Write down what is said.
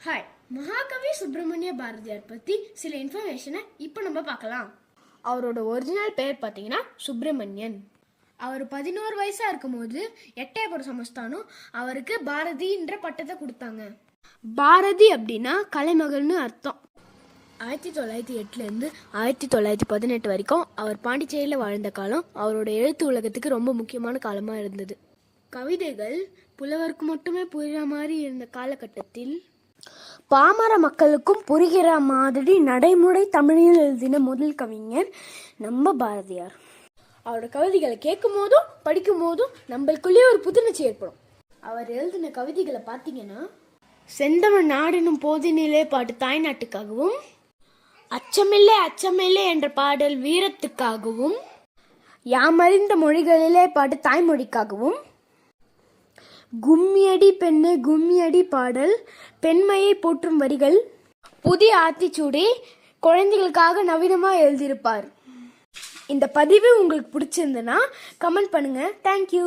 Hi, மகாகவி சுப்பிரமணிய பாரதியார் பற்றி சில இன்ஃபர்மேஷனை இப்போ நம்ம பார்க்கலாம். அவரோட ஒரிஜினல் பேர் பார்த்தீங்கன்னா சுப்பிரமணியன். அவர் 11 வயசாக இருக்கும்போது எட்டயபுரம் சமஸ்தானம் அவருக்கு பாரதின்ற பட்டத்தை கொடுத்தாங்க. பாரதி அப்படின்னா கலைமகள்னு அர்த்தம். 1908 1918 வரைக்கும் அவர் பாண்டிச்சேரியில் வாழ்ந்த காலம் அவரோட எழுத்து உலகத்துக்கு ரொம்ப முக்கியமான காலமாக இருந்தது. கவிதைகள் புலவருக்கு மட்டுமே புரிகிற மாதிரி இருந்த காலகட்டத்தில் பாமர மக்களுக்கும் புரிகிற மாதிரி நடைமுறை தமிழில் எழுதின முதல் கவிஞர் நம்ம பாரதியார். அவரோட கவிதைகளை கேட்கும் போதும் படிக்கும் போதும் நம்மளுக்குள்ளேயே ஒரு புத்துணர்ச்சி ஏற்படும். அவர் எழுதின கவிதைகளை பார்த்தீங்கன்னா, செந்தமிழ் நாடெனும் போதினிலே பாட்டு தாய்நாட்டுக்காகவும், அச்சமில்லை அச்சமில்லை என்ற பாடல் வீரத்துக்காகவும், யாமறிந்த மொழிகளிலே பாட்டு தாய்மொழிக்காகவும், கும்மியடி பெண்ணு கும்மியடி பாடல் பெண்மையை போற்றும் வரிகள், புதிய ஆத்திச்சூடி குழந்தைகளுக்காக நவீனமாக எழுதியிருப்பார். இந்த பதிவு உங்களுக்கு பிடிச்சிருந்ததுன்னா கமெண்ட் பண்ணுங்க. தேங்க்யூ.